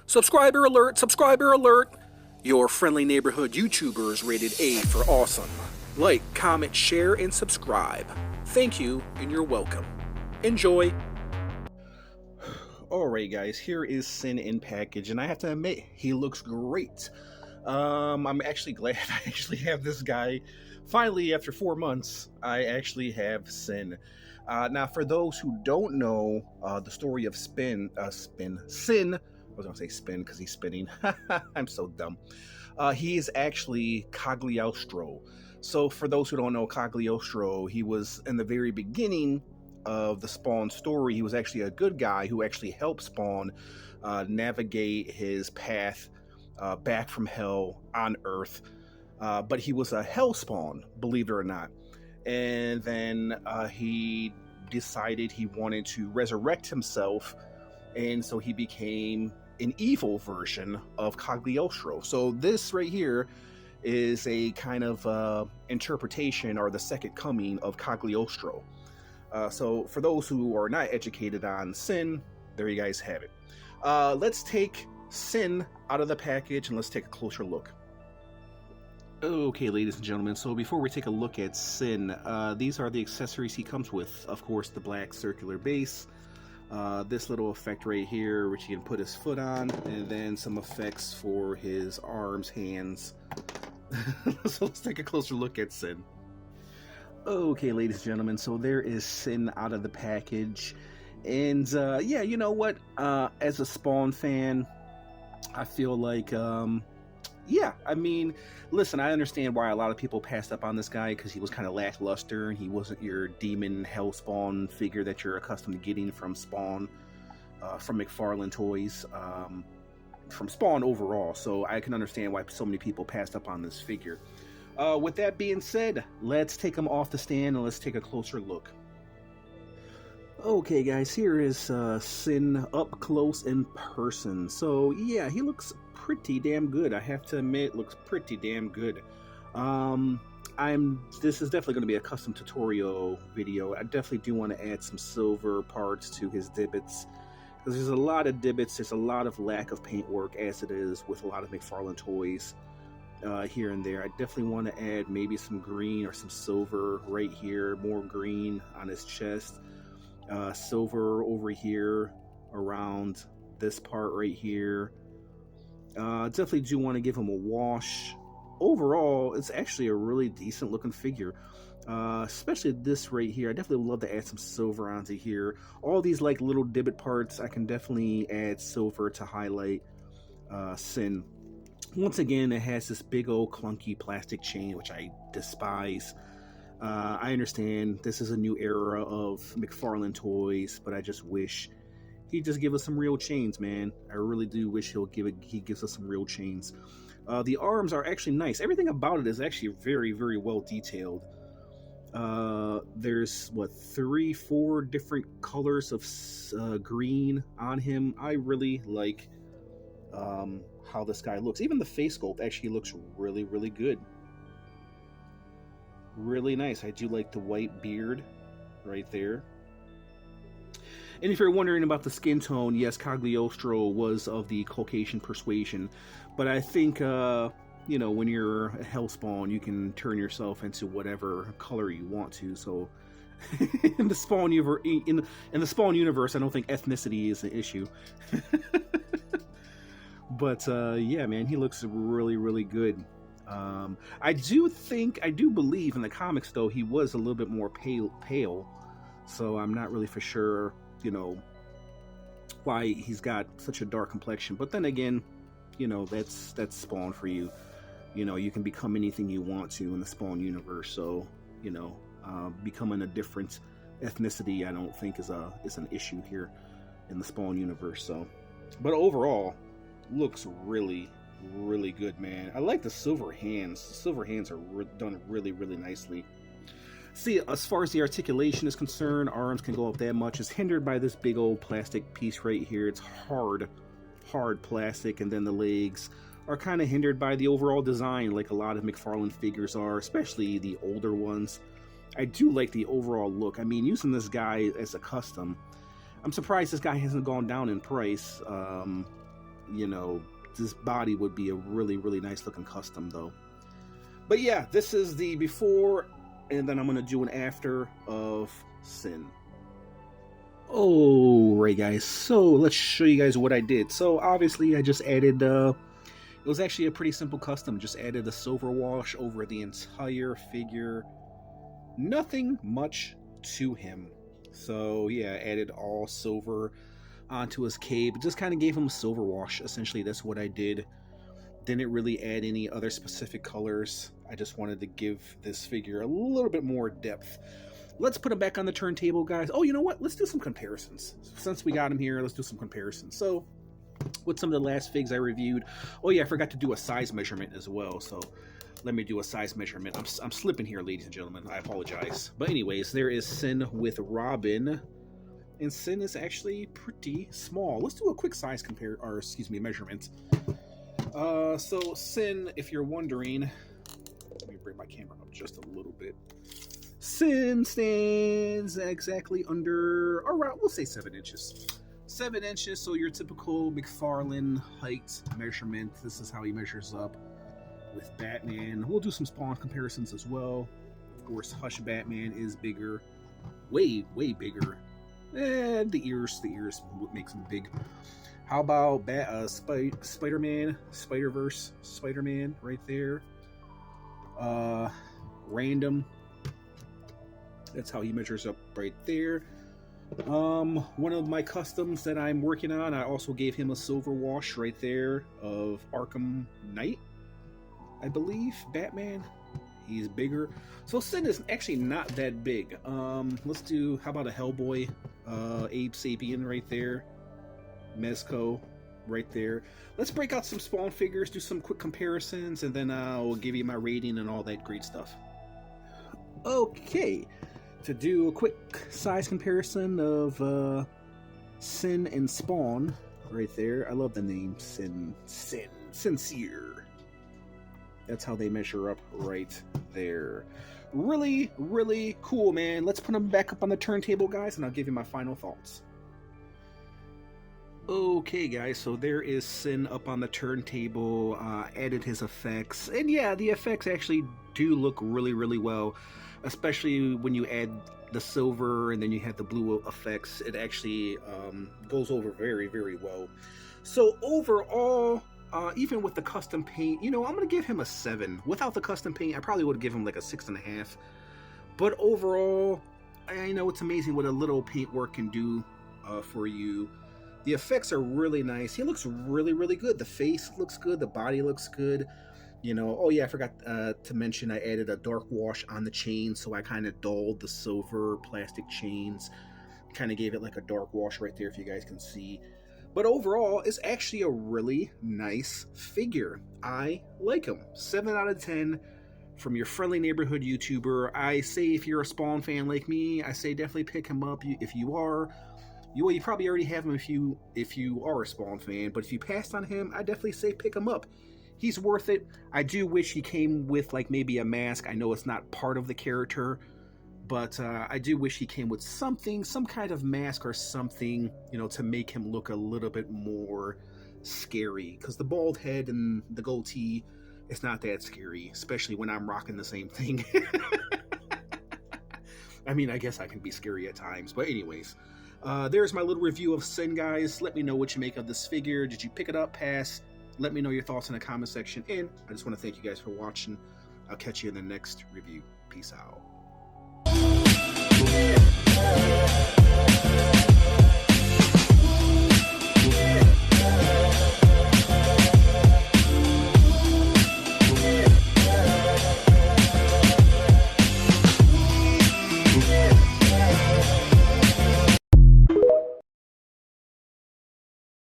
Subscriber alert, subscriber alert! Your friendly neighborhood YouTubers rated A for awesome. Like, comment, share, and subscribe. Thank you, and you're welcome. Enjoy! Alright guys, here is Sinn in package, and I have to admit, he looks great. I'm actually glad I actually have this guy. Finally, after 4 months, I actually have Sinn. Now, for those who don't know the story of Sinn, I was going to say spin because he's spinning. I'm so dumb. He is actually Cagliostro. So for those who don't know Cagliostro, he was in the very beginning of the Spawn story. He was actually a good guy who actually helped Spawn navigate his path back from hell on Earth. But he was a hell spawn, believe it or not. And then he decided he wanted to resurrect himself, and so he became an evil version of Cagliostro. So this right here is a kind of interpretation or the second coming of Cagliostro. So for those who are not educated on Sinn, there you guys have it. Let's take Sinn out of the package and let's take a closer look. Okay, ladies and gentlemen, so before we take a look at Sinn, these are the accessories he comes with. Of course, the black circular base, this little effect right here, which he can put his foot on, and then some effects for his arms, hands. So let's take a closer look at Sinn. Okay, ladies and gentlemen, so there is Sinn out of the package. And yeah, you know what? As a Spawn fan, I feel like, yeah, I mean, listen, I understand why a lot of people passed up on this guy because he was kind of lackluster and he wasn't your demon hell Spawn figure that you're accustomed to getting from Spawn, from Mcfarlane toys, from Spawn overall. So I can understand why so many people passed up on this figure. With that being said, let's take him off the stand and let's take a closer look. Okay guys, here is Sinn up close in person. So yeah, he looks pretty damn good. I have to admit, looks pretty damn good. This is definitely going to be a custom tutorial video. I definitely do want to add some silver parts to his divots, because there's a lot of divots, there's a lot of lack of paintwork as it is with a lot of Mcfarlane toys here and there. I definitely want to add maybe some green or some silver right here, more green on his chest. Silver over here around this part right here. Definitely do want to give him a wash. Overall, it's actually a really decent looking figure, especially this right here. I definitely would love to add some silver onto here. All these like little divot parts, I can definitely add silver to highlight Sinn. Once again, it has this big old clunky plastic chain, which I despise. I understand this is a new era of Mcfarlane toys, but I just wish he'd just give us some real chains, man. I really do wish he gives us some real chains. The arms are actually nice. Everything about it is actually very, very well detailed. There's what, 3-4 different colors of green on him. I really like how this guy looks. Even the face sculpt actually looks really, really good. Really nice. I do like the white beard right there. And if you're wondering about the skin tone, yes, Cagliostro was of the Caucasian persuasion, but I think you know, when you're a Hellspawn, you can turn yourself into whatever color you want to. So in the Spawn universe, I don't think ethnicity is an issue. But yeah, man, he looks really, really good. I do believe in the comics, though, he was a little bit more pale, so I'm not really for sure, you know, why he's got such a dark complexion. But then again, you know, that's Spawn for you. You know, you can become anything you want to in the Spawn universe, so, you know, becoming a different ethnicity I don't think is an issue here in the Spawn universe. So, but overall, looks really, really good, man. I like the silver hands. The silver hands are done really, really nicely. See, as far as the articulation is concerned, arms can go up that much. It's hindered by this big old plastic piece right here. It's hard plastic, and then the legs are kind of hindered by the overall design, like a lot of Mcfarlane figures are, especially the older ones. I do like the overall look. I mean, using this guy as a custom, I'm surprised this guy hasn't gone down in price. you know, this body would be a really, really nice looking custom though. But yeah, this is the before, and then I'm going to do an after of Sinn. Alright guys, so let's show you guys what I did. So obviously I just added, it was actually a pretty simple custom, just added the silver wash over the entire figure. Nothing much to him. So yeah, added all silver onto his cape, just kind of gave him a silver wash. Essentially that's what I did. Didn't really add any other specific colors. I just wanted to give this figure a little bit more depth. Let's put him back on the turntable, guys. Oh, you know what? Let's do some comparisons. Since we got him here, let's do some comparisons. So, with some of the last figs I reviewed, oh yeah, I forgot to do a size measurement as well. So, let me do a size measurement. I'm slipping here, ladies and gentlemen. I apologize. But anyways, there is Sinn with Robin. And Sinn is actually pretty small. Let's do a quick size measurement. So Sinn, if you're wondering, let me bring my camera up just a little bit. Sinn stands exactly under, around, we'll say 7 inches. 7 inches, so your typical Mcfarlane height measurement. This is how he measures up with Batman. We'll do some Spawn comparisons as well. Of course, Hush Batman is bigger, way bigger. And the ears what makes him big. How about Spider-Man, Spider-Verse, Spider-Man right there. Random. That's how he measures up right there. One of my customs that I'm working on, I also gave him a silver wash right there of Arkham Knight, I believe. Batman. He's bigger. So Sinn is actually not that big. Let's do, how about a Hellboy? Abe Sapien right there. Mezco right there. Let's break out some Spawn figures, do some quick comparisons, and then I'll give you my rating and all that great stuff. Okay, to do a quick size comparison of Sinn and Spawn right there. I love the name Sinn. Sincere. That's how they measure up right there. Really, really cool, man. Let's put them back up on the turntable, guys, and I'll give you my final thoughts. Okay, guys, so there is Sinn up on the turntable. Added his effects. And yeah, the effects actually do look really, really well, especially when you add the silver and then you have the blue effects. It actually goes over very, very well. So overall, even with the custom paint, you know, I'm going to give him a 7. Without the custom paint, I probably would give him like a 6.5. But overall, I know it's amazing what a little paint work can do for you. The effects are really nice. He looks really, really good. The face looks good. The body looks good. You know, oh yeah, I forgot to mention I added a dark wash on the chain, so I kind of dulled the silver plastic chains. Kind of gave it like a dark wash right there, if you guys can see. But overall, it's actually a really nice figure. I like him. 7 out of 10 from your friendly neighborhood YouTuber. I say if you're a Spawn fan like me, I say definitely pick him up. If you are, you probably already have him if you are a Spawn fan. But if you passed on him, I definitely say pick him up. He's worth it. I do wish he came with like maybe a mask. I know it's not part of the character, but I do wish he came with something, some kind of mask or something, you know, to make him look a little bit more scary. Because the bald head and the goatee, it's not that scary, especially when I'm rocking the same thing. I mean, I guess I can be scary at times, but anyways. There's my little review of Sinn, guys. Let me know what you make of this figure. Did you pick it up, pass? Let me know your thoughts in the comment section. And I just want to thank you guys for watching. I'll catch you in the next review. Peace out.